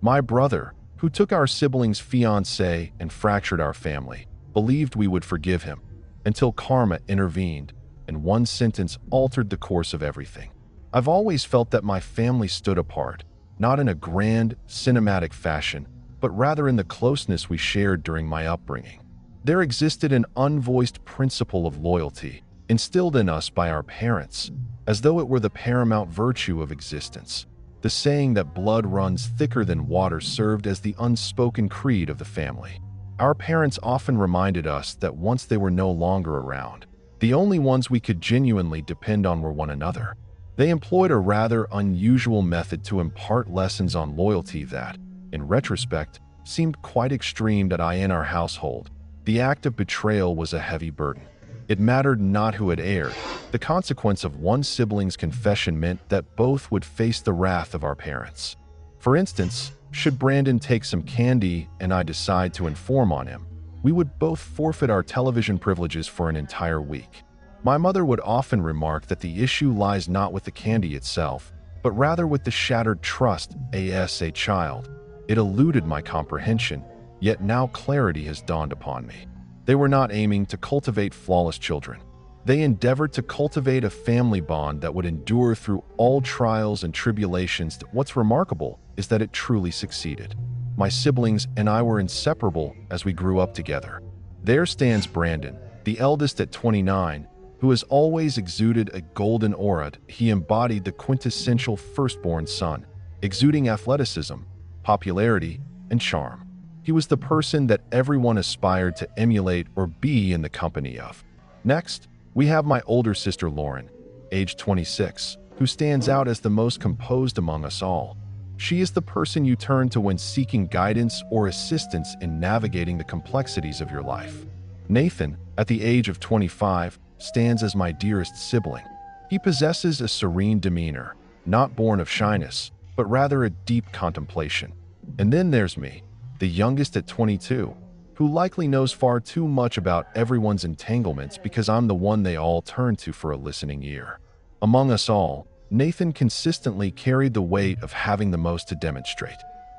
My brother, who took our sibling's fiancée and fractured our family, believed we would forgive him, until karma intervened, and one sentence altered the course of everything. I've always felt that my family stood apart, not in a grand, cinematic fashion, but rather in the closeness we shared during my upbringing. There existed an unvoiced principle of loyalty, instilled in us by our parents, as though it were the paramount virtue of existence. The saying that blood runs thicker than water served as the unspoken creed of the family. Our parents often reminded us that once they were no longer around, the only ones we could genuinely depend on were one another. They employed a rather unusual method to impart lessons on loyalty that, in retrospect, seemed quite extreme in our household. The act of betrayal was a heavy burden. It mattered not who had erred. The consequence of one sibling's confession meant that both would face the wrath of our parents. For instance, should Brandon take some candy and I decide to inform on him, we would both forfeit our television privileges for an entire week. My mother would often remark that the issue lies not with the candy itself, but rather with the shattered trust as a child. It eluded my comprehension, yet now clarity has dawned upon me. They were not aiming to cultivate flawless children. They endeavored to cultivate a family bond that would endure through all trials and tribulations. What's remarkable is that it truly succeeded. My siblings and I were inseparable as we grew up together. There stands Brandon, the eldest at 29, who has always exuded a golden aura. He embodied the quintessential firstborn son, exuding athleticism, popularity, and charm. He was the person that everyone aspired to emulate or be in the company of. Next, we have my older sister Lauren, age 26, who stands out as the most composed among us all. She is the person you turn to when seeking guidance or assistance in navigating the complexities of your life. Nathan, at the age of 25, stands as my dearest sibling. He possesses a serene demeanor, not born of shyness, but rather a deep contemplation. And then there's me, the youngest at 22, who likely knows far too much about everyone's entanglements because I'm the one they all turn to for a listening ear. Among us all, Nathan consistently carried the weight of having the most to demonstrate.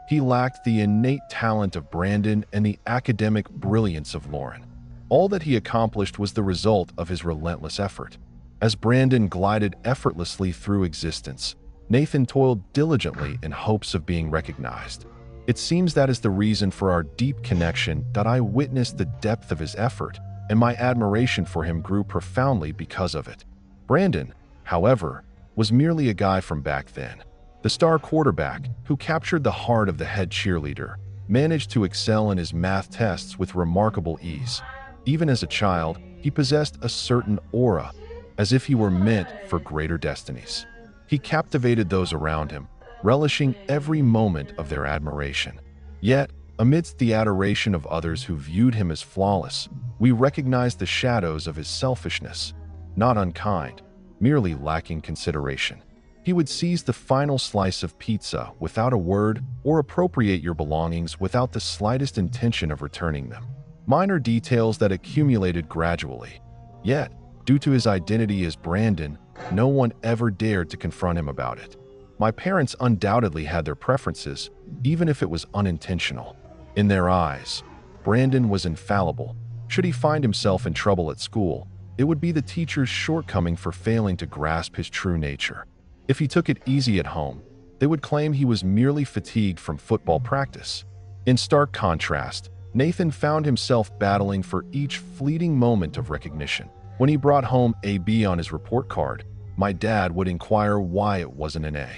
He lacked the innate talent of Brandon and the academic brilliance of Lauren. All that he accomplished was the result of his relentless effort. As Brandon glided effortlessly through existence, Nathan toiled diligently in hopes of being recognized. It seems that is the reason for our deep connection, that I witnessed the depth of his effort, and my admiration for him grew profoundly because of it. Brandon, however, was merely a guy from back then. The star quarterback, who captured the heart of the head cheerleader, managed to excel in his math tests with remarkable ease. Even as a child, he possessed a certain aura, as if he were meant for greater destinies. He captivated those around him, relishing every moment of their admiration. Yet, amidst the adoration of others who viewed him as flawless, we recognized the shadows of his selfishness. Not unkind, merely lacking consideration. He would seize the final slice of pizza without a word or appropriate your belongings without the slightest intention of returning them. Minor details that accumulated gradually. Yet, due to his identity as Brandon, no one ever dared to confront him about it. My parents undoubtedly had their preferences, even if it was unintentional. In their eyes, Brandon was infallible. Should he find himself in trouble at school, it would be the teacher's shortcoming for failing to grasp his true nature. If he took it easy at home, they would claim he was merely fatigued from football practice. In stark contrast, Nathan found himself battling for each fleeting moment of recognition. When he brought home a B on his report card, my dad would inquire why it wasn't an A.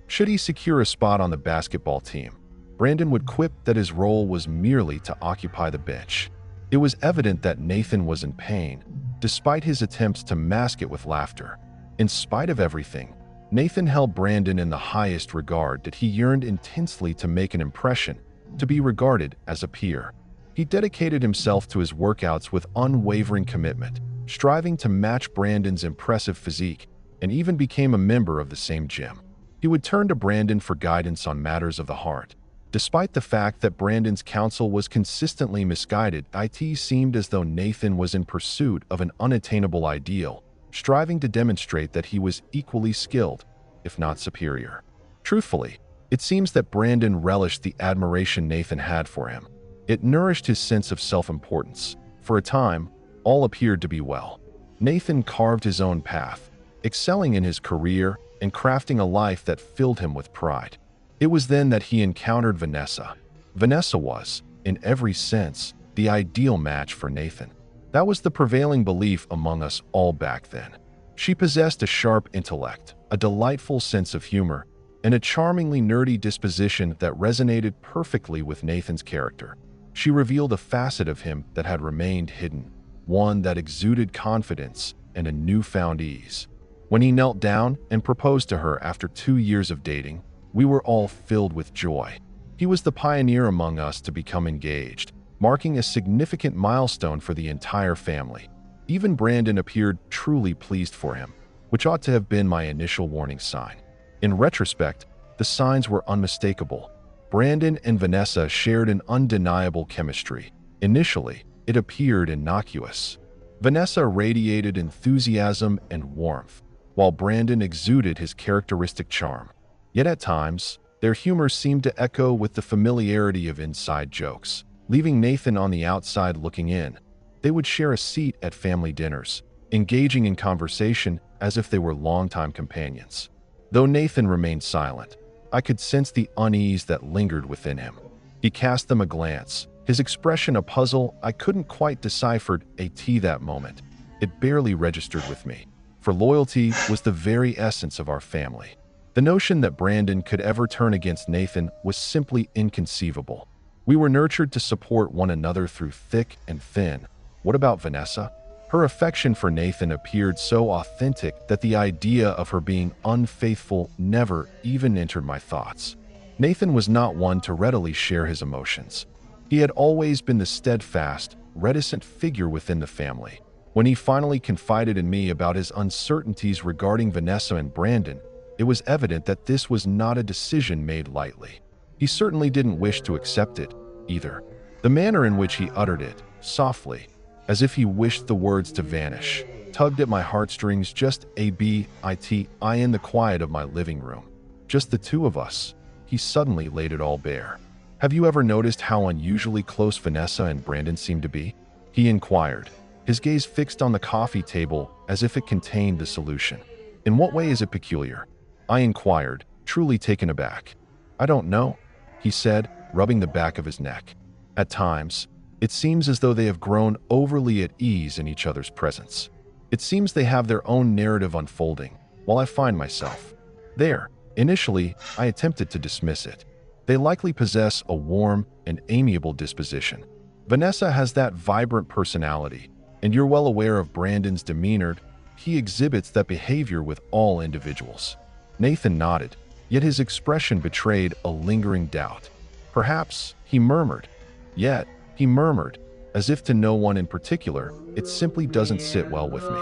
Should he secure a spot on the basketball team, Brandon would quip that his role was merely to occupy the bench. It was evident that Nathan was in pain, despite his attempts to mask it with laughter. In spite of everything, Nathan held Brandon in the highest regard, that he yearned intensely to make an impression, to be regarded as a peer. He dedicated himself to his workouts with unwavering commitment, striving to match Brandon's impressive physique, and even became a member of the same gym. He would turn to Brandon for guidance on matters of the heart. Despite the fact that Brandon's counsel was consistently misguided, it seemed as though Nathan was in pursuit of an unattainable ideal, striving to demonstrate that he was equally skilled, if not superior. Truthfully, It seems that Brandon relished the admiration Nathan had for him. It nourished his sense of self-importance. For a time, all appeared to be well. Nathan carved his own path, excelling in his career and crafting a life that filled him with pride. It was then that he encountered Vanessa. Vanessa was, in every sense, the ideal match for Nathan. That was the prevailing belief among us all back then. She possessed a sharp intellect, a delightful sense of humor, and a charmingly nerdy disposition that resonated perfectly with Nathan's character. She revealed a facet of him that had remained hidden, one that exuded confidence and a newfound ease. When he knelt down and proposed to her after 2 years of dating, we were all filled with joy. He was the pioneer among us to become engaged, marking a significant milestone for the entire family. Even Brandon appeared truly pleased for him, which ought to have been my initial warning sign. In retrospect, the signs were unmistakable. Brandon and Vanessa shared an undeniable chemistry. Initially, it appeared innocuous. Vanessa radiated enthusiasm and warmth, while Brandon exuded his characteristic charm. Yet at times, their humor seemed to echo with the familiarity of inside jokes, leaving Nathan on the outside looking in. They would share a seat at family dinners, engaging in conversation as if they were longtime companions. Though Nathan remained silent, I could sense the unease that lingered within him. He cast them a glance, his expression a puzzle I couldn't quite decipher that moment. It barely registered with me, for loyalty was the very essence of our family. The notion that Brandon could ever turn against Nathan was simply inconceivable. We were nurtured to support one another through thick and thin. What about Vanessa? Her affection for Nathan appeared so authentic that the idea of her being unfaithful never even entered my thoughts. Nathan was not one to readily share his emotions. He had always been the steadfast, reticent figure within the family. When he finally confided in me about his uncertainties regarding Vanessa and Brandon, it was evident that this was not a decision made lightly. He certainly didn't wish to accept it, either. The manner in which he uttered it, softly, as if he wished the words to vanish, tugged at my heartstrings just a bit in the quiet of my living room. Just the two of us. He suddenly laid it all bare. Have you ever noticed how unusually close Vanessa and Brandon seemed to be? He inquired, his gaze fixed on the coffee table as if it contained the solution. In what way is it peculiar? I inquired, truly taken aback. I don't know, he said, rubbing the back of his neck. At times, it seems as though they have grown overly at ease in each other's presence. It seems they have their own narrative unfolding, while I find myself there. Initially, I attempted to dismiss it. They likely possess a warm and amiable disposition. Vanessa has that vibrant personality, and you're well aware of Brandon's demeanor. He exhibits that behavior with all individuals. Nathan nodded, yet his expression betrayed a lingering doubt. Perhaps, he murmured. Yet, he murmured, as if to no one in particular, it simply doesn't sit well with me.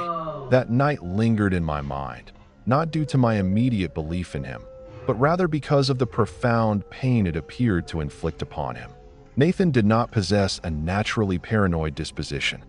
That night lingered in my mind, not due to my immediate belief in him, but rather because of the profound pain it appeared to inflict upon him. Nathan did not possess a naturally paranoid disposition.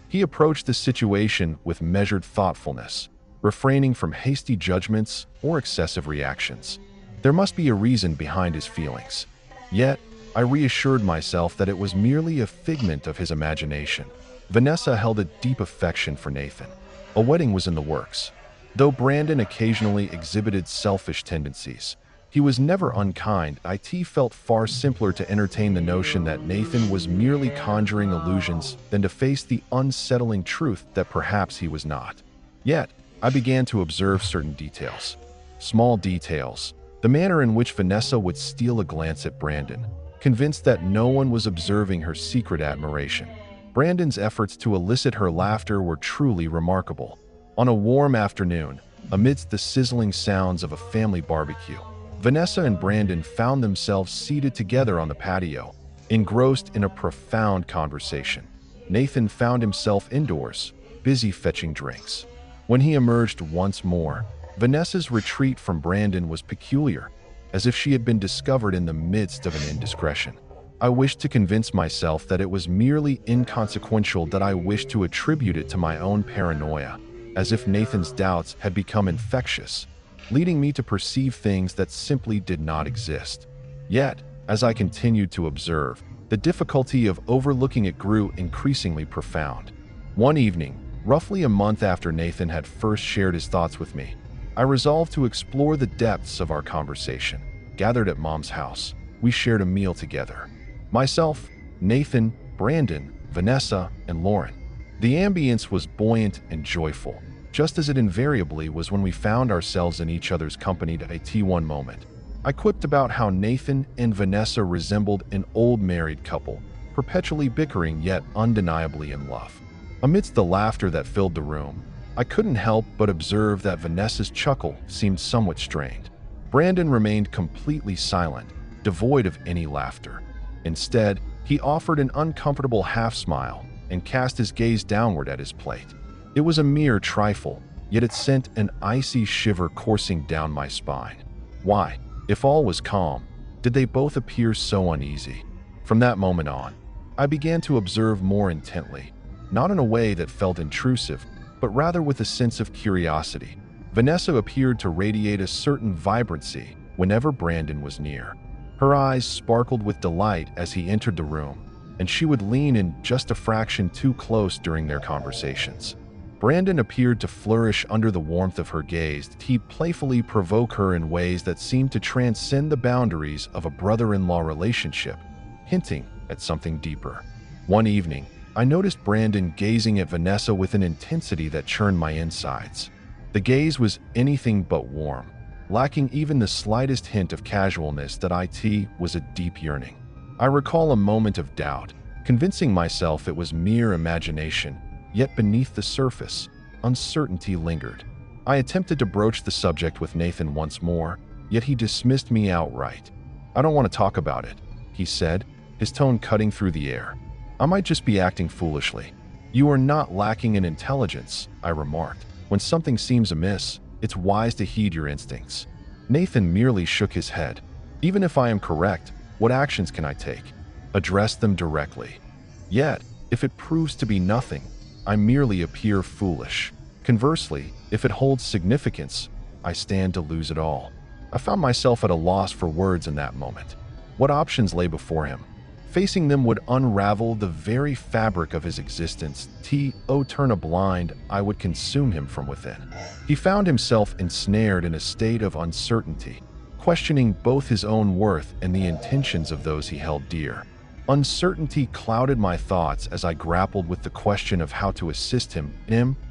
He approached the situation with measured thoughtfulness, refraining from hasty judgments or excessive reactions. There must be a reason behind his feelings. Yet, I reassured myself that it was merely a figment of his imagination. Vanessa held a deep affection for Nathan. A wedding was in the works. Though Brandon occasionally exhibited selfish tendencies, he was never unkind. It felt far simpler to entertain the notion that Nathan was merely conjuring illusions than to face the unsettling truth that perhaps he was not. Yet, I began to observe certain details. Small details. The manner in which Vanessa would steal a glance at Brandon, convinced that no one was observing her secret admiration. Brandon's efforts to elicit her laughter were truly remarkable. On a warm afternoon, amidst the sizzling sounds of a family barbecue, Vanessa and Brandon found themselves seated together on the patio, engrossed in a profound conversation. Nathan found himself indoors, busy fetching drinks. When he emerged once more, Vanessa's retreat from Brandon was peculiar, as if she had been discovered in the midst of an indiscretion. I wished to convince myself that it was merely inconsequential, that I wished to attribute it to my own paranoia, as if Nathan's doubts had become infectious. leading me to perceive things that simply did not exist. Yet, as I continued to observe, the difficulty of overlooking it grew increasingly profound. One evening, roughly a month after Nathan had first shared his thoughts with me, I resolved to explore the depths of our conversation. Gathered at Mom's house, we shared a meal together. Myself, Nathan, Brandon, Vanessa, and Lauren. The ambience was buoyant and joyful, just as it invariably was when we found ourselves in each other's company at a T1 moment. I quipped about how Nathan and Vanessa resembled an old married couple, perpetually bickering yet undeniably in love. Amidst the laughter that filled the room, I couldn't help but observe that Vanessa's chuckle seemed somewhat strained. Brandon remained completely silent, devoid of any laughter. Instead, he offered an uncomfortable half-smile and cast his gaze downward at his plate. It was a mere trifle, yet it sent an icy shiver coursing down my spine. Why, if all was calm, did they both appear so uneasy? From that moment on, I began to observe more intently, not in a way that felt intrusive, but rather with a sense of curiosity. Vanessa appeared to radiate a certain vibrancy whenever Brandon was near. Her eyes sparkled with delight as he entered the room, and she would lean in just a fraction too close during their conversations. Brandon appeared to flourish under the warmth of her gaze. He'd playfully provoke her in ways that seemed to transcend the boundaries of a brother-in-law relationship, hinting at something deeper. One evening, I noticed Brandon gazing at Vanessa with an intensity that churned my insides. The gaze was anything but warm, lacking even the slightest hint of casualness. That it was a deep yearning. I recall a moment of doubt, convincing myself it was mere imagination, yet beneath the surface, uncertainty lingered. I attempted to broach the subject with Nathan once more, yet he dismissed me outright. "I don't want to talk about it," he said, his tone cutting through the air. "I might just be acting foolishly." "You are not lacking in intelligence," I remarked. "When something seems amiss, it's wise to heed your instincts." Nathan merely shook his head. "Even if I am correct, what actions can I take?" "Address them directly." "Yet, if it proves to be nothing, I merely appear foolish. Conversely, if it holds significance, I stand to lose it all." I found myself at a loss for words in that moment. What options lay before him? Facing them would unravel the very fabric of his existence. Turn a blind eye would consume him from within. He found himself ensnared in a state of uncertainty, questioning both his own worth and the intentions of those he held dear. Uncertainty clouded my thoughts as I grappled with the question of how to assist him.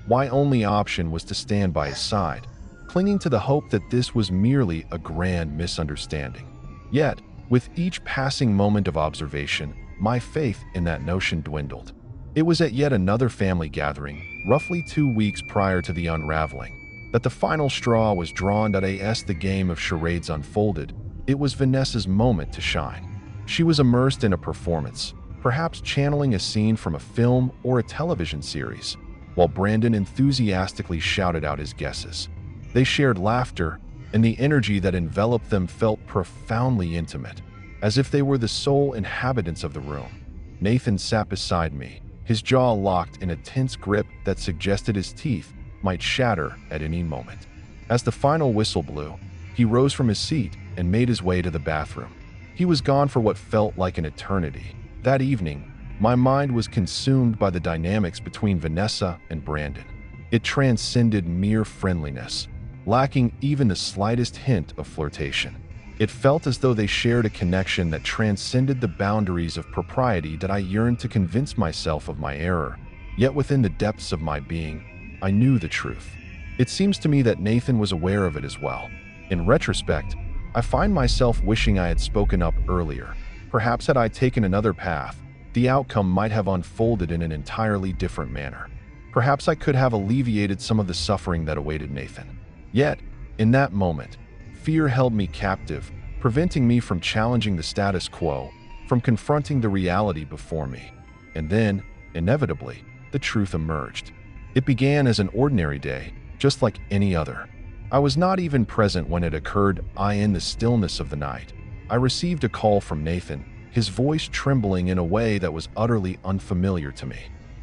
My only option was to stand by his side, clinging to the hope that this was merely a grand misunderstanding. Yet, with each passing moment of observation, my faith in that notion dwindled. It was at yet another family gathering, roughly 2 weeks prior to the unraveling, that the final straw was drawn. As the game of charades unfolded, it was Vanessa's moment to shine. She was immersed in a performance, perhaps channeling a scene from a film or a television series, while Brandon enthusiastically shouted out his guesses. They shared laughter, and the energy that enveloped them felt profoundly intimate, as if they were the sole inhabitants of the room. Nathan sat beside me, his jaw locked in a tense grip that suggested his teeth might shatter at any moment. As the final whistle blew, he rose from his seat and made his way to the bathroom. He was gone for what felt like an eternity. That evening, my mind was consumed by the dynamics between Vanessa and Brandon. It transcended mere friendliness, lacking even the slightest hint of flirtation. It felt as though they shared a connection that transcended the boundaries of propriety. I yearned to convince myself of my error, yet within the depths of my being, I knew the truth. It seems to me that Nathan was aware of it as well. In retrospect, I find myself wishing I had spoken up earlier. Perhaps had I taken another path, the outcome might have unfolded in an entirely different manner. Perhaps I could have alleviated some of the suffering that awaited Nathan. Yet, in that moment, fear held me captive, preventing me from challenging the status quo, from confronting the reality before me. And then, inevitably, the truth emerged. It began as an ordinary day, just like any other. I was not even present when it occurred. In the stillness of the night, I received a call from Nathan, his voice trembling in a way that was utterly unfamiliar to me.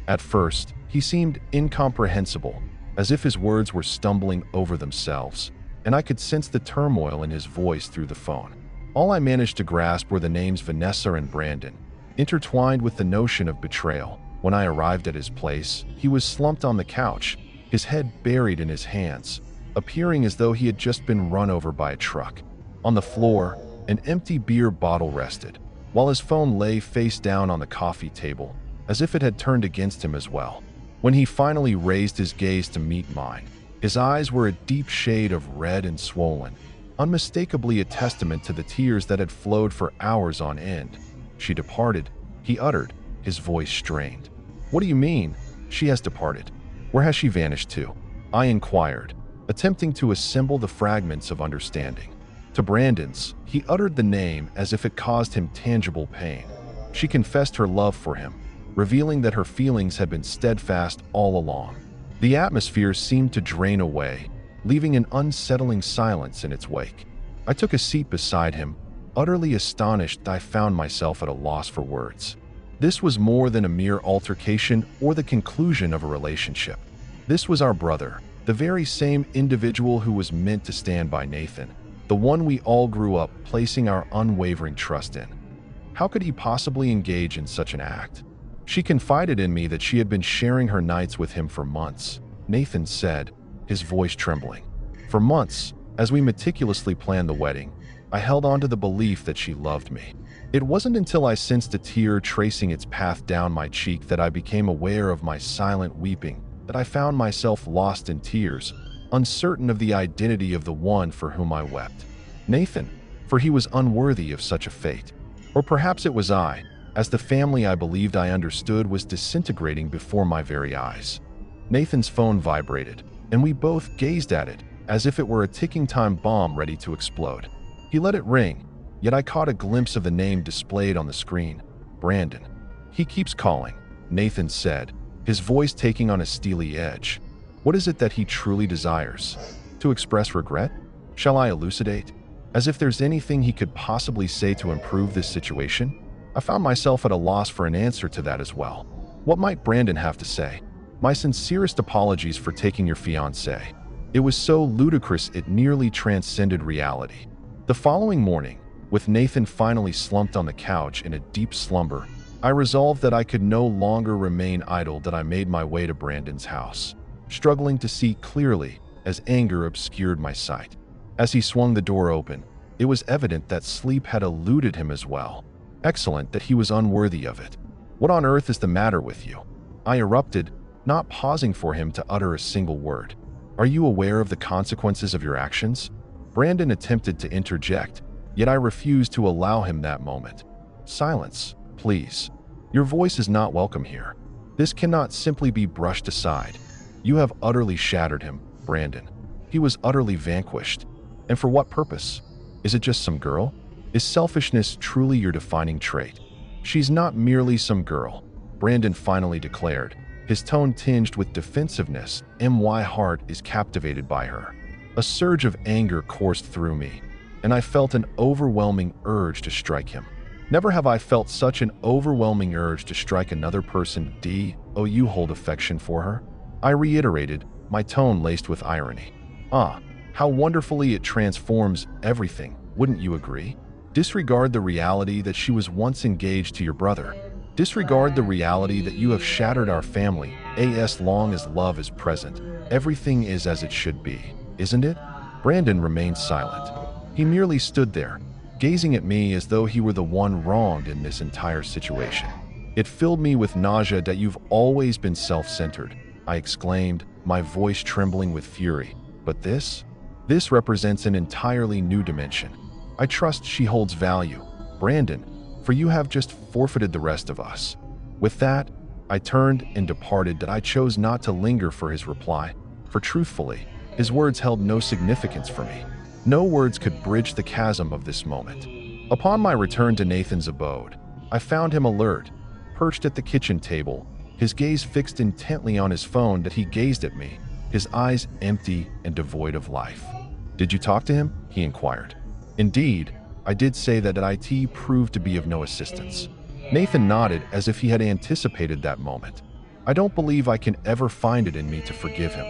At first, he seemed incomprehensible, as if his words were stumbling over themselves, and I could sense the turmoil in his voice through the phone. All I managed to grasp were the names Vanessa and Brandon, intertwined with the notion of betrayal. When I arrived at his place, he was slumped on the couch, his head buried in his hands, appearing as though he had just been run over by a truck. On the floor, an empty beer bottle rested, while his phone lay face down on the coffee table, as if it had turned against him as well. When he finally raised his gaze to meet mine, his eyes were a deep shade of red and swollen, unmistakably a testament to the tears that had flowed for hours on end. "She departed," he uttered, his voice strained. "What do you mean, she has departed? Where has she vanished to?" I inquired, attempting to assemble the fragments of understanding. To Brandon's, he uttered the name as if it caused him tangible pain. She confessed her love for him, revealing that her feelings had been steadfast all along. The atmosphere seemed to drain away, leaving an unsettling silence in its wake. I took a seat beside him, utterly astonished that I found myself at a loss for words. This was more than a mere altercation or the conclusion of a relationship. This was our brother, the very same individual who was meant to stand by Nathan, the one we all grew up placing our unwavering trust in. How could he possibly engage in such an act? She confided in me that she had been sharing her nights with him for months, Nathan said, his voice trembling. For months, as we meticulously planned the wedding, I held on to the belief that she loved me. It wasn't until I sensed a tear tracing its path down my cheek that I became aware of my silent weeping, that I found myself lost in tears, uncertain of the identity of the one for whom I wept. Nathan, for he was unworthy of such a fate. Or perhaps it was I, as the family I believed I understood was disintegrating before my very eyes. Nathan's phone vibrated, and we both gazed at it, as if it were a ticking time bomb ready to explode. He let it ring, yet I caught a glimpse of the name displayed on the screen. Brandon. "He keeps calling," Nathan said, his voice taking on a steely edge. "What is it that he truly desires? To express regret? Shall I elucidate? As if there's anything he could possibly say to improve this situation?" I found myself at a loss for an answer to that as well. What might Brandon have to say? "My sincerest apologies for taking your fiancée." It was so ludicrous it nearly transcended reality. The following morning, with Nathan finally slumped on the couch in a deep slumber, I resolved that I could no longer remain idle, that I made my way to Brandon's house, struggling to see clearly as anger obscured my sight. As he swung the door open, it was evident that sleep had eluded him as well. Excellent that he was unworthy of it. "What on earth is the matter with you?" I erupted, not pausing for him to utter a single word. "Are you aware of the consequences of your actions?" Brandon attempted to interject, yet I refused to allow him that moment. "Silence, please. Your voice is not welcome here. This cannot simply be brushed aside. You have utterly shattered him, Brandon. He was utterly vanquished. And for what purpose? Is it just some girl? Is selfishness truly your defining trait?" "She's not merely some girl," Brandon finally declared, his tone tinged with defensiveness. "My heart is captivated by her." A surge of anger coursed through me, and I felt an overwhelming urge to strike him. Never have I felt such an overwhelming urge to strike another person. "Do you hold affection for her?" I reiterated, my tone laced with irony. "Ah, how wonderfully it transforms everything, wouldn't you agree? Disregard the reality that she was once engaged to your brother. Disregard the reality that you have shattered our family. As long as love is present, everything is as it should be, isn't it?" Brandon remained silent. He merely stood there, gazing at me as though he were the one wronged in this entire situation. "It filled me with nausea that you've always been self-centered," I exclaimed, my voice trembling with fury. "But this represents an entirely new dimension. I trust she holds value, Brandon, for you have just forfeited the rest of us." With that, I turned and departed, that I chose not to linger for his reply, for truthfully, his words held no significance for me. No words could bridge the chasm of this moment. Upon my return to Nathan's abode, I found him alert, perched at the kitchen table, his gaze fixed intently on his phone. That he gazed at me, his eyes empty and devoid of life. "Did you talk to him?" he inquired. "Indeed, I did say that it proved to be of no assistance." Nathan nodded as if he had anticipated that moment. "I don't believe I can ever find it in me to forgive him,"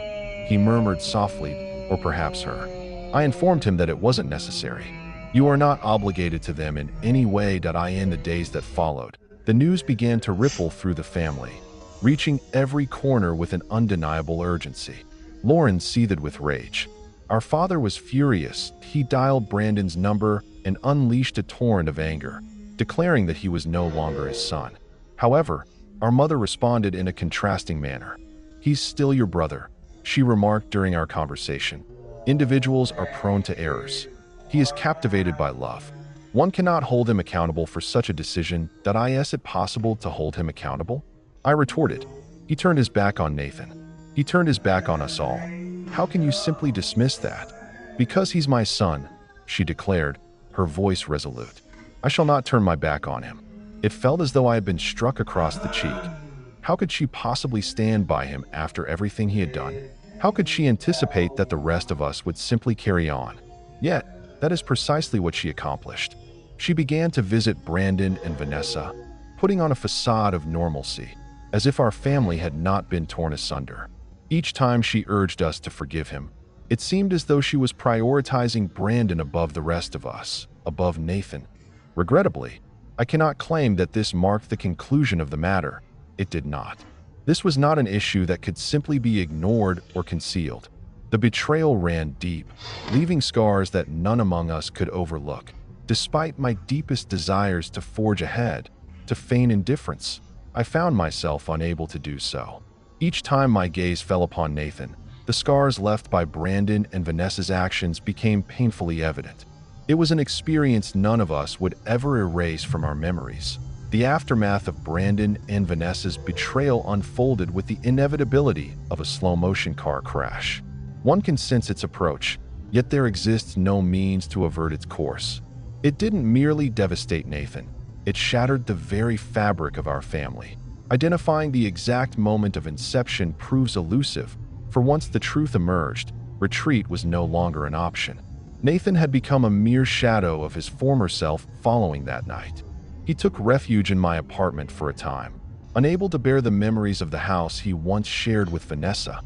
he murmured softly, "or perhaps her." I informed him that it wasn't necessary. You are not obligated to them in any way. In the days that followed, the news began to ripple through the family, reaching every corner with an undeniable urgency. Lauren seethed with rage. Our father was furious. He dialed Brandon's number and unleashed a torrent of anger, declaring that he was no longer his son. However, our mother responded in a contrasting manner. He's still your brother, she remarked during our conversation. Individuals are prone to errors. He is captivated by love. One cannot hold him accountable for such a decision. Is it possible to hold him accountable? I retorted. He turned his back on Nathan. He turned his back on us all. How can you simply dismiss that? Because he's my son, she declared, her voice resolute. I shall not turn my back on him. It felt as though I had been struck across the cheek. How could she possibly stand by him after everything he had done? How could she anticipate that the rest of us would simply carry on? Yet, that is precisely what she accomplished. She began to visit Brandon and Vanessa, putting on a facade of normalcy, as if our family had not been torn asunder. Each time she urged us to forgive him, it seemed as though she was prioritizing Brandon above the rest of us, above Nathan. Regrettably, I cannot claim that this marked the conclusion of the matter. It did not. This was not an issue that could simply be ignored or concealed. The betrayal ran deep, leaving scars that none among us could overlook. Despite my deepest desires to forge ahead, to feign indifference, I found myself unable to do so. Each time my gaze fell upon Nathan, the scars left by Brandon and Vanessa's actions became painfully evident. It was an experience none of us would ever erase from our memories. The aftermath of Brandon and Vanessa's betrayal unfolded with the inevitability of a slow-motion car crash. One can sense its approach, yet there exists no means to avert its course. It didn't merely devastate Nathan, it shattered the very fabric of our family. Identifying the exact moment of inception proves elusive, for once the truth emerged, retreat was no longer an option. Nathan had become a mere shadow of his former self following that night. He took refuge in my apartment for a time, unable to bear the memories of the house he once shared with Vanessa.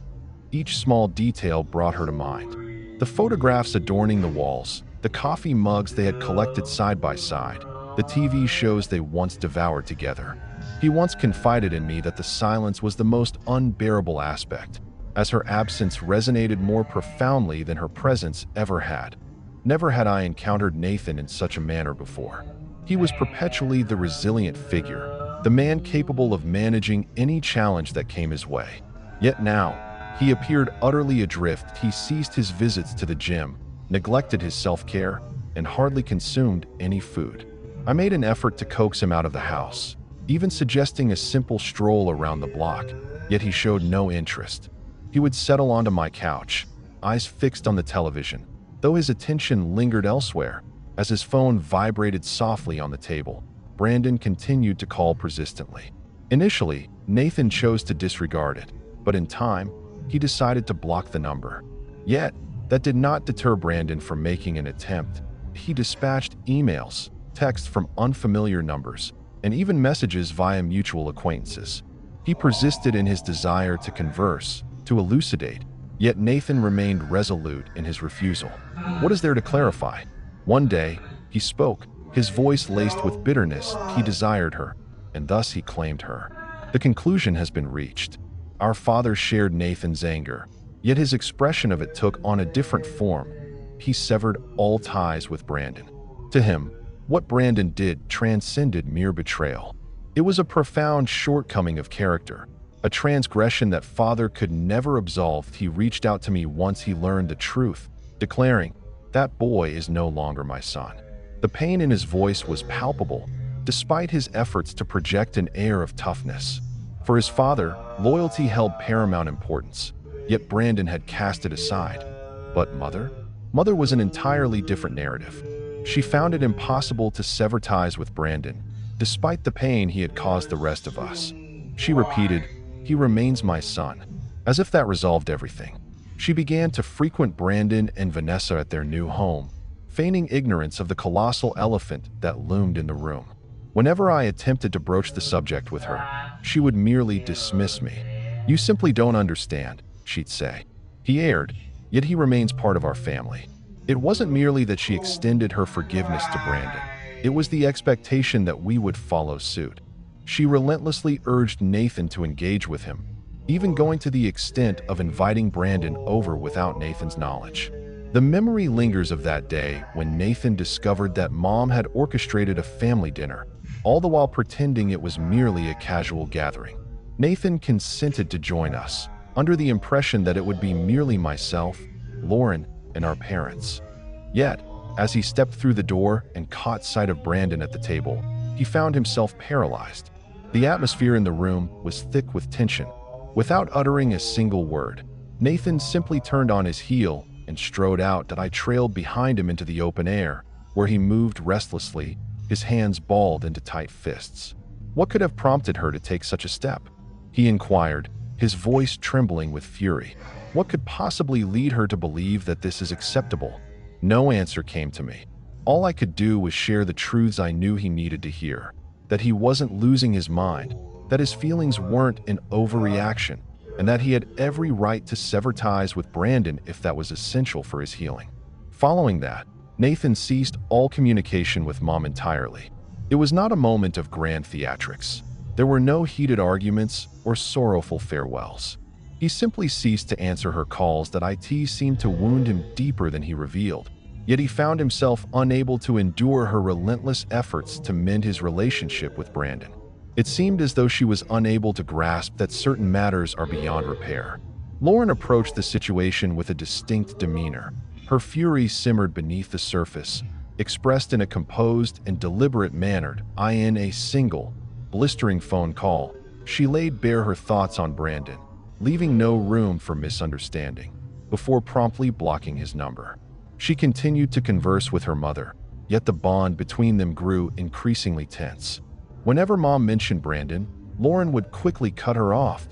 Each small detail brought her to mind. The photographs adorning the walls, the coffee mugs they had collected side by side, the TV shows they once devoured together. He once confided in me that the silence was the most unbearable aspect, as her absence resonated more profoundly than her presence ever had. Never had I encountered Nathan in such a manner before. He was perpetually the resilient figure, the man capable of managing any challenge that came his way. Yet now, he appeared utterly adrift. He ceased his visits to the gym, neglected his self-care, and hardly consumed any food. I made an effort to coax him out of the house, even suggesting a simple stroll around the block, yet he showed no interest. He would settle onto my couch, eyes fixed on the television, though his attention lingered elsewhere. As his phone vibrated softly on the table, Brandon continued to call persistently. Initially, Nathan chose to disregard it, but in time, he decided to block the number. Yet, that did not deter Brandon from making an attempt. He dispatched emails, texts from unfamiliar numbers, and even messages via mutual acquaintances. He persisted in his desire to converse, to elucidate, yet Nathan remained resolute in his refusal. What is there to clarify? One day, he spoke, his voice laced with bitterness. He desired her, and thus he claimed her. The conclusion has been reached. Our father shared Nathan's anger, yet his expression of it took on a different form. He severed all ties with Brandon. To him, what Brandon did transcended mere betrayal. It was a profound shortcoming of character, a transgression that father could never absolve. He reached out to me once he learned the truth, declaring, "That boy is no longer my son." The pain in his voice was palpable, despite his efforts to project an air of toughness. For his father, loyalty held paramount importance, yet Brandon had cast it aside. But mother? Mother was an entirely different narrative. She found it impossible to sever ties with Brandon, despite the pain he had caused the rest of us. She repeated, "He remains my son," as if that resolved everything. She began to frequent Brandon and Vanessa at their new home, feigning ignorance of the colossal elephant that loomed in the room. Whenever I attempted to broach the subject with her, she would merely dismiss me. "You simply don't understand," she'd say. "He erred, yet he remains part of our family." It wasn't merely that she extended her forgiveness to Brandon. It was the expectation that we would follow suit. She relentlessly urged Nathan to engage with him, even going to the extent of inviting Brandon over without Nathan's knowledge. The memory lingers of that day when Nathan discovered that Mom had orchestrated a family dinner, all the while pretending it was merely a casual gathering. Nathan consented to join us, under the impression that it would be merely myself, Lauren, and our parents. Yet, as he stepped through the door and caught sight of Brandon at the table, he found himself paralyzed. The atmosphere in the room was thick with tension. Without uttering a single word, Nathan simply turned on his heel and strode out that I trailed behind him into the open air, where he moved restlessly, his hands balled into tight fists. What could have prompted her to take such a step? He inquired, his voice trembling with fury. What could possibly lead her to believe that this is acceptable? No answer came to me. All I could do was share the truths I knew he needed to hear, that he wasn't losing his mind, that his feelings weren't an overreaction, and that he had every right to sever ties with Brandon if that was essential for his healing. Following that, Nathan ceased all communication with Mom entirely. It was not a moment of grand theatrics. There were no heated arguments or sorrowful farewells. He simply ceased to answer her calls that IT seemed to wound him deeper than he revealed. Yet he found himself unable to endure her relentless efforts to mend his relationship with Brandon. It seemed as though she was unable to grasp that certain matters are beyond repair. Lauren approached the situation with a distinct demeanor. Her fury simmered beneath the surface, expressed in a composed and deliberate manner. In a single, blistering phone call, she laid bare her thoughts on Brandon, leaving no room for misunderstanding, before promptly blocking his number. She continued to converse with her mother, yet the bond between them grew increasingly tense. Whenever Mom mentioned Brandon, Lauren would quickly cut her off.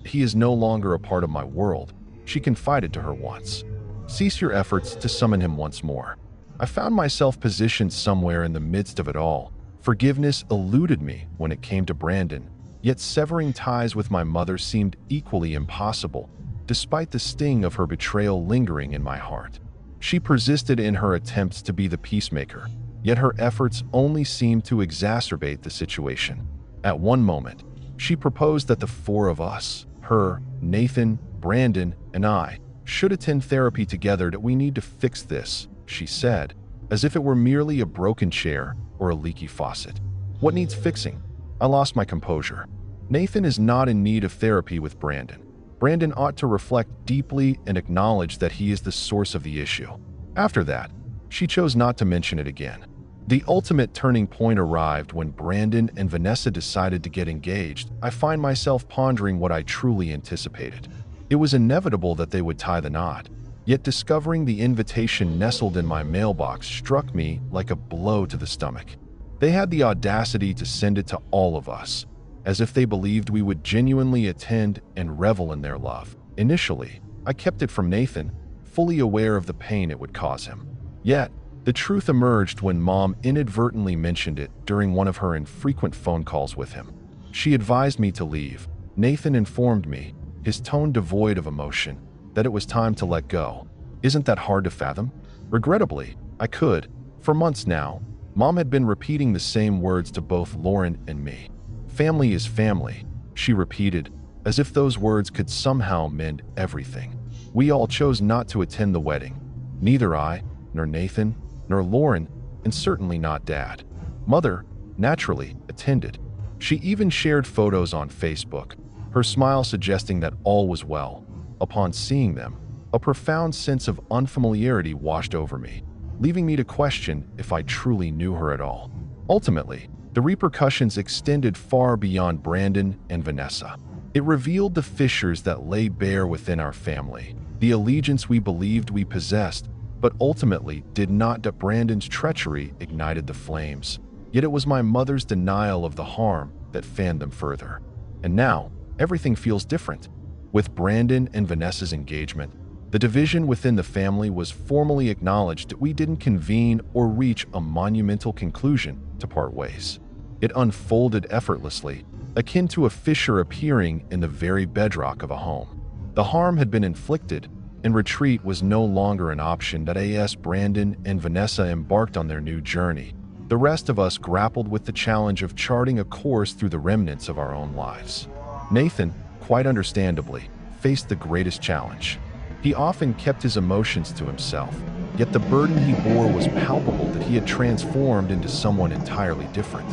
"He is no longer a part of my world," she confided to her once. "Cease your efforts to summon him once more." I found myself positioned somewhere in the midst of it all. Forgiveness eluded me when it came to Brandon, yet severing ties with my mother seemed equally impossible, despite the sting of her betrayal lingering in my heart. She persisted in her attempts to be the peacemaker, yet her efforts only seemed to exacerbate the situation. At one moment, she proposed that the four of us, her, Nathan, Brandon, and I, should attend therapy together. "That we need to fix this," she said, as if it were merely a broken chair or a leaky faucet. "What needs fixing?" I lost my composure. "Nathan is not in need of therapy with Brandon. Brandon ought to reflect deeply and acknowledge that he is the source of the issue." After that, she chose not to mention it again. The ultimate turning point arrived when Brandon and Vanessa decided to get engaged. I find myself pondering what I truly anticipated. It was inevitable that they would tie the knot, yet discovering the invitation nestled in my mailbox struck me like a blow to the stomach. They had the audacity to send it to all of us, as if they believed we would genuinely attend and revel in their love. Initially, I kept it from Nathan, fully aware of the pain it would cause him. Yet, the truth emerged when Mom inadvertently mentioned it during one of her infrequent phone calls with him. She advised me to leave. Nathan informed me, his tone devoid of emotion, that it was time to let go. Isn't that hard to fathom? Regrettably, I could. For months now, Mom had been repeating the same words to both Lauren and me. "Family is family," she repeated, as if those words could somehow mend everything. We all chose not to attend the wedding. Neither I, nor Nathan, nor Lauren, and certainly not Dad. Mother, naturally, attended. She even shared photos on Facebook, her smile suggesting that all was well. Upon seeing them, a profound sense of unfamiliarity washed over me, leaving me to question if I truly knew her at all. Ultimately, the repercussions extended far beyond Brandon and Vanessa. It revealed the fissures that lay bare within our family, the allegiance we believed we possessed, but ultimately did not. That Brandon's treachery ignited the flames, yet it was my mother's denial of the harm that fanned them further. And now, everything feels different. With Brandon and Vanessa's engagement, the division within the family was formally acknowledged. That we didn't convene or reach a monumental conclusion to part ways. It unfolded effortlessly, akin to a fissure appearing in the very bedrock of a home. The harm had been inflicted, and retreat was no longer an option. That as Brandon and Vanessa embarked on their new journey, the rest of us grappled with the challenge of charting a course through the remnants of our own lives. Nathan, quite understandably, faced the greatest challenge. He often kept his emotions to himself, yet the burden he bore was palpable. That he had transformed into someone entirely different.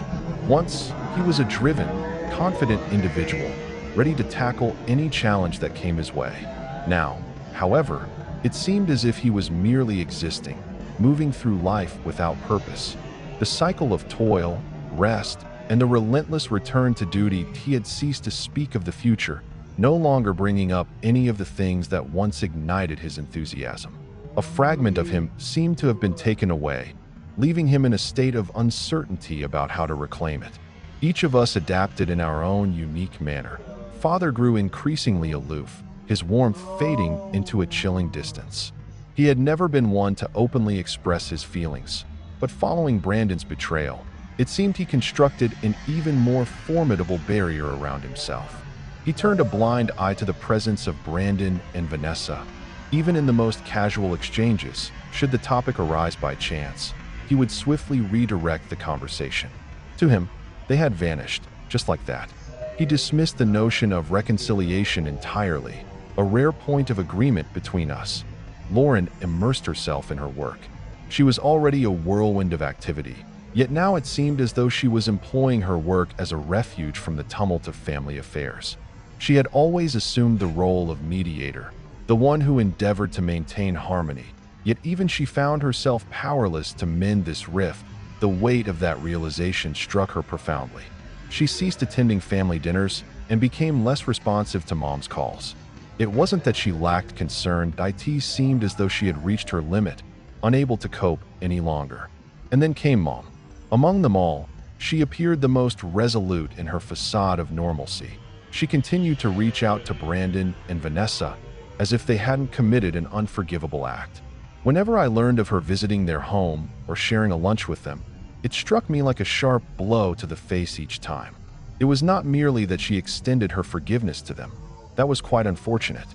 Once, he was a driven, confident individual, ready to tackle any challenge that came his way. Now, however, it seemed as if he was merely existing, moving through life without purpose. The cycle of toil, rest, and the relentless return to duty. He had ceased to speak of the future, no longer bringing up any of the things that once ignited his enthusiasm. A fragment of him seemed to have been taken away, leaving him in a state of uncertainty about how to reclaim it. Each of us adapted in our own unique manner. Father grew increasingly aloof, his warmth fading into a chilling distance. He had never been one to openly express his feelings, but following Brandon's betrayal, it seemed he constructed an even more formidable barrier around himself. He turned a blind eye to the presence of Brandon and Vanessa. Even in the most casual exchanges, should the topic arise by chance, he would swiftly redirect the conversation. To him, they had vanished, just like that. He dismissed the notion of reconciliation entirely, a rare point of agreement between us. Lauren immersed herself in her work. She was already a whirlwind of activity, yet now it seemed as though she was employing her work as a refuge from the tumult of family affairs. She had always assumed the role of mediator, the one who endeavored to maintain harmony, yet even she found herself powerless to mend this rift. The weight of that realization struck her profoundly. She ceased attending family dinners and became less responsive to Mom's calls. It wasn't that she lacked concern. It seemed as though she had reached her limit, unable to cope any longer. And then came Mom. Among them all, she appeared the most resolute in her facade of normalcy. She continued to reach out to Brandon and Vanessa as if they hadn't committed an unforgivable act. Whenever I learned of her visiting their home or sharing a lunch with them, it struck me like a sharp blow to the face each time. It was not merely that she extended her forgiveness to them. That was quite unfortunate.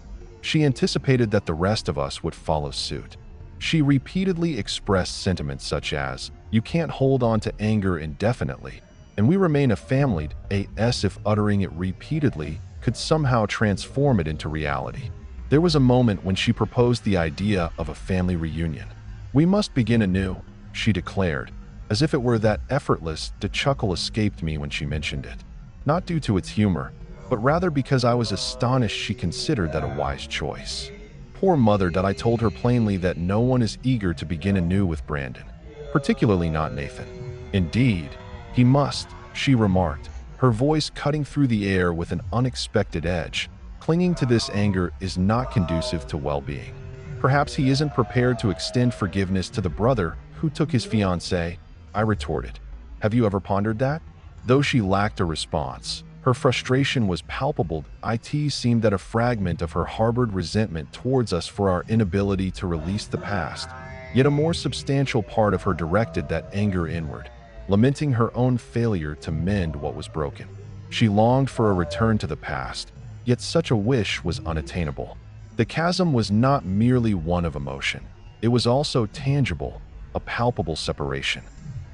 She anticipated that the rest of us would follow suit. She repeatedly expressed sentiments such as, "You can't hold on to anger indefinitely, and we remain a family," as if uttering it repeatedly could somehow transform it into reality. There was a moment when she proposed the idea of a family reunion. "We must begin anew," she declared, as if it were that effortless. The chuckle escaped me when she mentioned it, not due to its humor, but rather because I was astonished she considered that a wise choice. Poor mother. I told her plainly that no one is eager to begin anew with Brandon, particularly not Nathan. "Indeed, he must," she remarked, her voice cutting through the air with an unexpected edge. "Clinging to this anger is not conducive to well-being. Perhaps he isn't prepared to extend forgiveness to the brother who took his fiancée," I retorted. "Have you ever pondered that?" Though she lacked a response, her frustration was palpable. It seemed that a fragment of her harbored resentment towards us for our inability to release the past, yet a more substantial part of her directed that anger inward, lamenting her own failure to mend what was broken. She longed for a return to the past, yet such a wish was unattainable. The chasm was not merely one of emotion. It was also tangible, a palpable separation.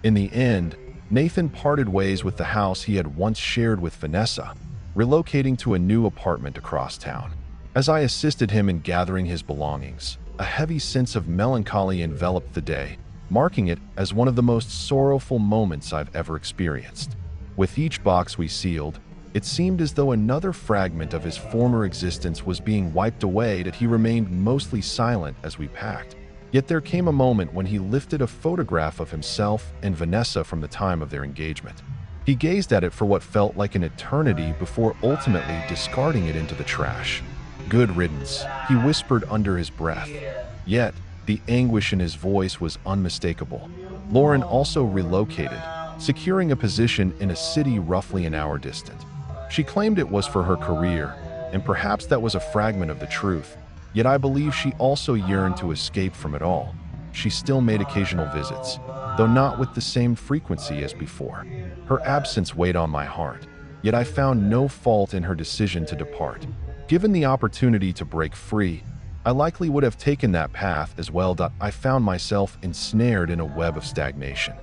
In the end, Nathan parted ways with the house he had once shared with Vanessa, relocating to a new apartment across town. As I assisted him in gathering his belongings, a heavy sense of melancholy enveloped the day, marking it as one of the most sorrowful moments I've ever experienced. With each box we sealed, it seemed as though another fragment of his former existence was being wiped away. That he remained mostly silent as we packed. Yet there came a moment when he lifted a photograph of himself and Vanessa from the time of their engagement. He gazed at it for what felt like an eternity before ultimately discarding it into the trash. "Good riddance," he whispered under his breath. Yet, the anguish in his voice was unmistakable. Lauren also relocated, securing a position in a city roughly an hour distant. She claimed it was for her career, and perhaps that was a fragment of the truth. Yet I believe she also yearned to escape from it all. She still made occasional visits, though not with the same frequency as before. Her absence weighed on my heart, yet I found no fault in her decision to depart. Given the opportunity to break free, I likely would have taken that path as well. I found myself ensnared in a web of stagnation.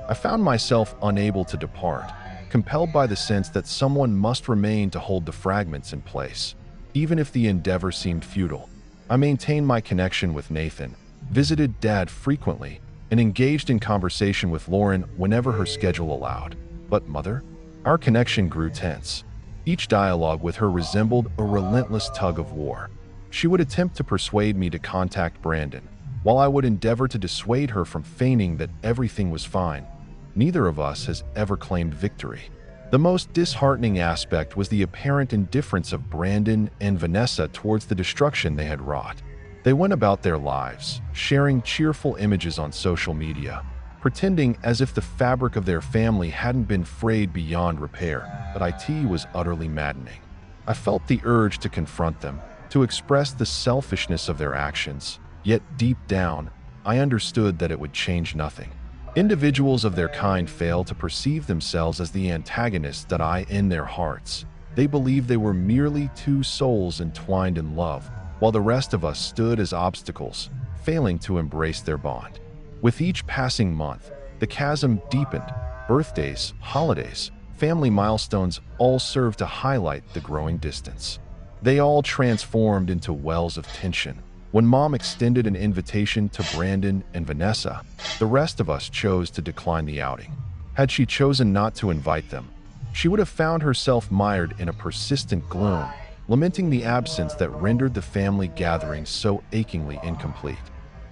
I found myself unable to depart, compelled by the sense that someone must remain to hold the fragments in place, even if the endeavor seemed futile. I maintained my connection with Nathan, visited Dad frequently, and engaged in conversation with Lauren whenever her schedule allowed. But Mother? Our connection grew tense. Each dialogue with her resembled a relentless tug of war. She would attempt to persuade me to contact Brandon, while I would endeavor to dissuade her from feigning that everything was fine. Neither of us has ever claimed victory. The most disheartening aspect was the apparent indifference of Brandon and Vanessa towards the destruction they had wrought. They went about their lives, sharing cheerful images on social media, pretending as if the fabric of their family hadn't been frayed beyond repair, but it was utterly maddening. I felt the urge to confront them, to express the selfishness of their actions, yet deep down, I understood that it would change nothing. Individuals of their kind fail to perceive themselves as the antagonists that I in their hearts. They believed they were merely two souls entwined in love, while the rest of us stood as obstacles, failing to embrace their bond. With each passing month, the chasm deepened. Birthdays, holidays, family milestones all served to highlight the growing distance. They all transformed into wells of tension. When Mom extended an invitation to Brandon and Vanessa, the rest of us chose to decline the outing. Had she chosen not to invite them, she would have found herself mired in a persistent gloom, lamenting the absence that rendered the family gathering so achingly incomplete.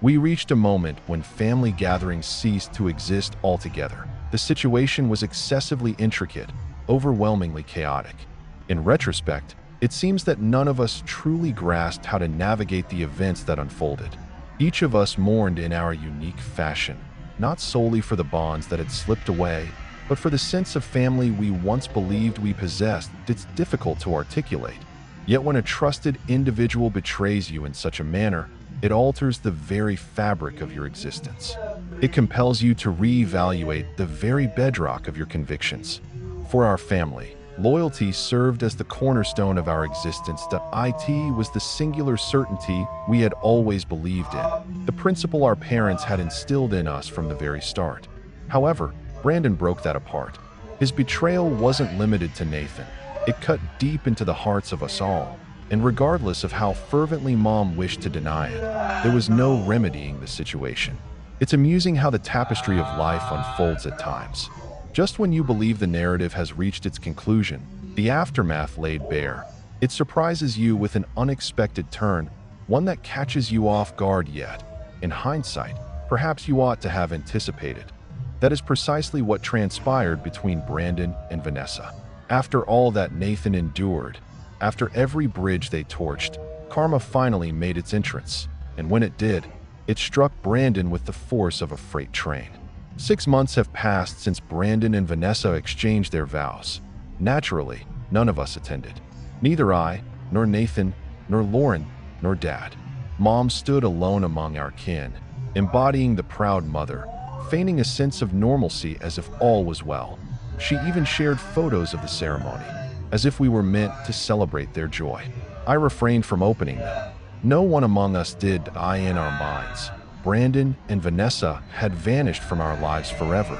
We reached a moment when family gatherings ceased to exist altogether. The situation was excessively intricate, overwhelmingly chaotic. In retrospect, it seems that none of us truly grasped how to navigate the events that unfolded. Each of us mourned in our unique fashion, not solely for the bonds that had slipped away, but for the sense of family we once believed we possessed. It's difficult to articulate. Yet when a trusted individual betrays you in such a manner, it alters the very fabric of your existence. It compels you to reevaluate the very bedrock of your convictions. For our family, loyalty served as the cornerstone of our existence. It was the singular certainty we had always believed in, the principle our parents had instilled in us from the very start. However, Brandon broke that apart. His betrayal wasn't limited to Nathan. It cut deep into the hearts of us all, and regardless of how fervently Mom wished to deny it, there was no remedying the situation. It's amusing how the tapestry of life unfolds at times. Just when you believe the narrative has reached its conclusion, the aftermath laid bare. It surprises you with an unexpected turn, one that catches you off guard. Yet, in hindsight, perhaps you ought to have anticipated. That is precisely what transpired between Brandon and Vanessa. After all that Nathan endured, after every bridge they torched, karma finally made its entrance, and when it did, it struck Brandon with the force of a freight train. 6 months have passed since Brandon and Vanessa exchanged their vows. Naturally, none of us attended. Neither I, nor Nathan, nor Lauren, nor Dad. Mom stood alone among our kin, embodying the proud mother, feigning a sense of normalcy as if all was well. She even shared photos of the ceremony, as if we were meant to celebrate their joy. I refrained from opening them. No one among us did. In our minds, Brandon and Vanessa had vanished from our lives forever.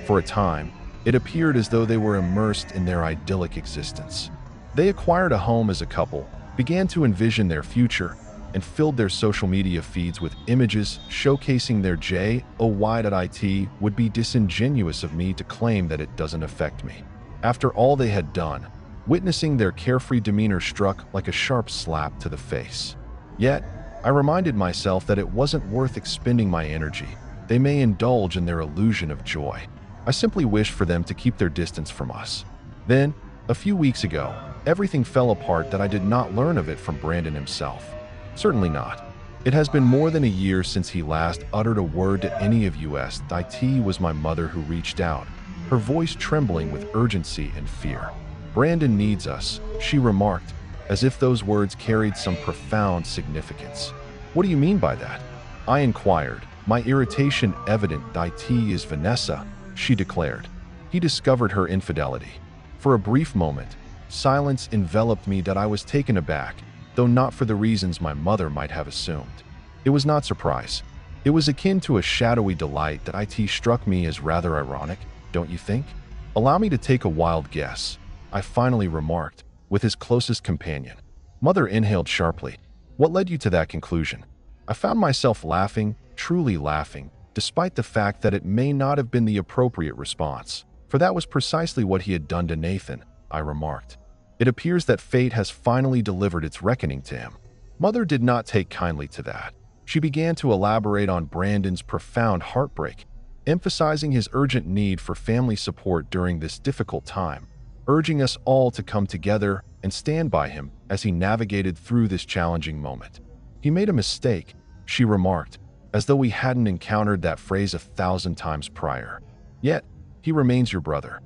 For a time, it appeared as though they were immersed in their idyllic existence. They acquired a home as a couple, began to envision their future, and filled their social media feeds with images showcasing their joy. It would be disingenuous of me to claim that it doesn't affect me. After all they had done, witnessing their carefree demeanor struck like a sharp slap to the face. Yet, I reminded myself that it wasn't worth expending my energy. They may indulge in their illusion of joy. I simply wished for them to keep their distance from us. Then, a few weeks ago, everything fell apart. That I did not learn of it from Brandon himself. Certainly not. It has been more than a year since he last uttered a word to any of us. It was my mother who reached out, her voice trembling with urgency and fear. Brandon needs us, she remarked, as if those words carried some profound significance. What do you mean by that? I inquired, my irritation evident. It is Vanessa, she declared. He discovered her infidelity. For a brief moment, silence enveloped me. That I was taken aback, though not for the reasons my mother might have assumed. It was not surprise. It was akin to a shadowy delight that it struck me as rather ironic, don't you think? Allow me to take a wild guess, I finally remarked, with his closest companion. Mother inhaled sharply. What led you to that conclusion? I found myself laughing, truly laughing, despite the fact that it may not have been the appropriate response. For that was precisely what he had done to Nathan, I remarked. It appears that fate has finally delivered its reckoning to him. Mother did not take kindly to that. She began to elaborate on Brandon's profound heartbreak, emphasizing his urgent need for family support during this difficult time, urging us all to come together and stand by him as he navigated through this challenging moment. He made a mistake, she remarked, as though we hadn't encountered that phrase 1,000 times prior. Yet, he remains your brother.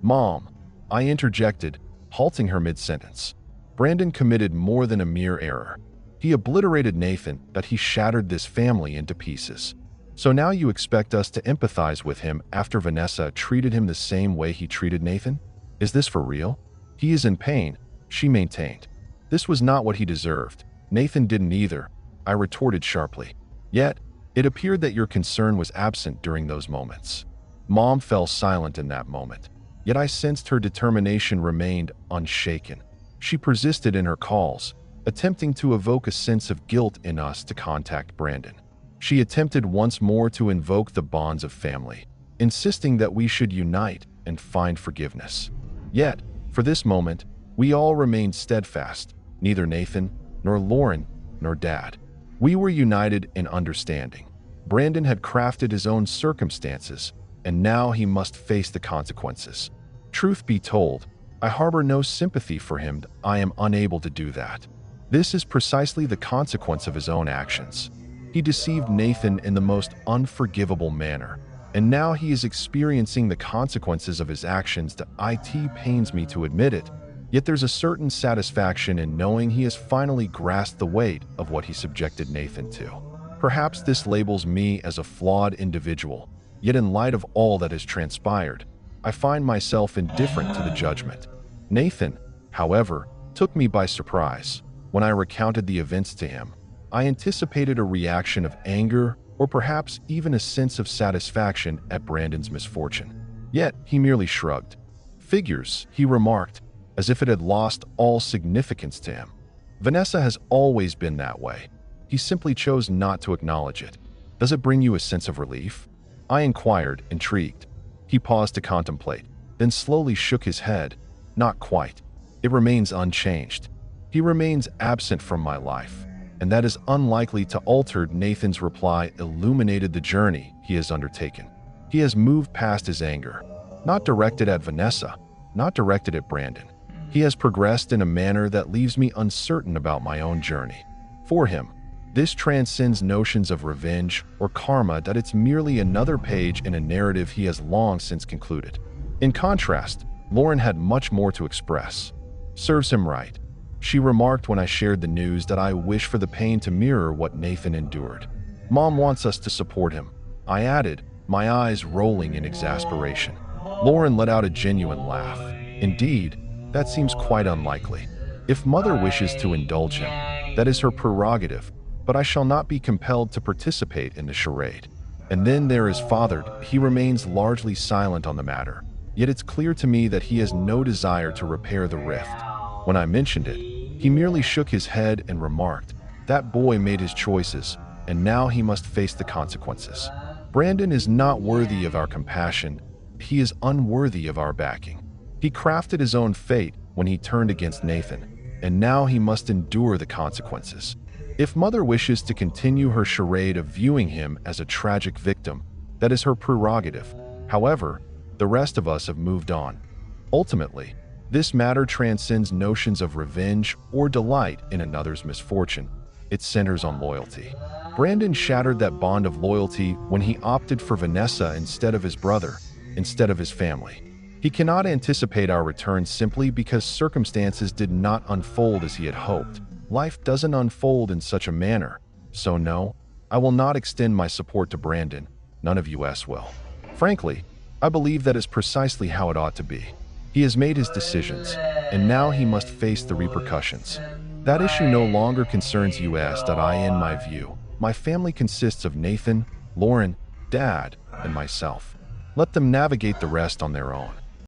Mom, I interjected, halting her mid-sentence. Brandon committed more than a mere error. He obliterated Nathan, that he shattered this family into pieces. So now you expect us to empathize with him after Vanessa treated him the same way he treated Nathan? Is this for real? He is in pain, she maintained. This was not what he deserved. Nathan didn't either, I retorted sharply. Yet, it appeared that your concern was absent during those moments. Mom fell silent in that moment, yet I sensed her determination remained unshaken. She persisted in her calls, attempting to evoke a sense of guilt in us to contact Brandon. She attempted once more to invoke the bonds of family, insisting that we should unite and find forgiveness. Yet, for this moment, we all remained steadfast, neither Nathan, nor Lauren, nor Dad. We were united in understanding. Brandon had crafted his own circumstances, and now he must face the consequences. Truth be told, I harbor no sympathy for him. I am unable to do that. This is precisely the consequence of his own actions. He deceived Nathan in the most unforgivable manner, and now he is experiencing the consequences of his actions. It pains me to admit it, yet there's a certain satisfaction in knowing he has finally grasped the weight of what he subjected Nathan to. Perhaps this labels me as a flawed individual, yet in light of all that has transpired, I find myself indifferent to the judgment. Nathan, however, took me by surprise. When I recounted the events to him, I anticipated a reaction of anger or perhaps even a sense of satisfaction at Brandon's misfortune. Yet, he merely shrugged. Figures, he remarked, as if it had lost all significance to him. Vanessa has always been that way. He simply chose not to acknowledge it. Does it bring you a sense of relief? I inquired, intrigued. He paused to contemplate, then slowly shook his head. Not quite. It remains unchanged. He remains absent from my life, and that is unlikely to alter. Nathan's reply illuminated the journey he has undertaken. He has moved past his anger, not directed at Vanessa, not directed at Brandon. He has progressed in a manner that leaves me uncertain about my own journey. For him, this transcends notions of revenge or karma. That it's merely another page in a narrative he has long since concluded. In contrast, Lauren had much more to express. Serves him right, she remarked when I shared the news that I wish for the pain to mirror what Nathan endured. Mom wants us to support him, I added, my eyes rolling in exasperation. Lauren let out a genuine laugh. Indeed, that seems quite unlikely. If Mother wishes to indulge him, that is her prerogative, but I shall not be compelled to participate in the charade. And then there is Father. He remains largely silent on the matter, yet it's clear to me that he has no desire to repair the rift. When I mentioned it, he merely shook his head and remarked, that boy made his choices, and now he must face the consequences. Brandon is not worthy of our compassion. He is unworthy of our backing. He crafted his own fate when he turned against Nathan, and now he must endure the consequences. If Mother wishes to continue her charade of viewing him as a tragic victim, that is her prerogative. However, the rest of us have moved on. Ultimately, this matter transcends notions of revenge or delight in another's misfortune. It centers on loyalty. Brandon shattered that bond of loyalty when he opted for Vanessa instead of his brother, instead of his family. He cannot anticipate our return simply because circumstances did not unfold as he had hoped. Life doesn't unfold in such a manner, so no, I will not extend my support to Brandon. None of us will. Frankly, I believe that is precisely how it ought to be. He has made his decisions, and now he must face the repercussions. That issue no longer concerns you as. In my view, my family consists of Nathan, Lauren, Dad, and myself. Let them navigate the rest on their own.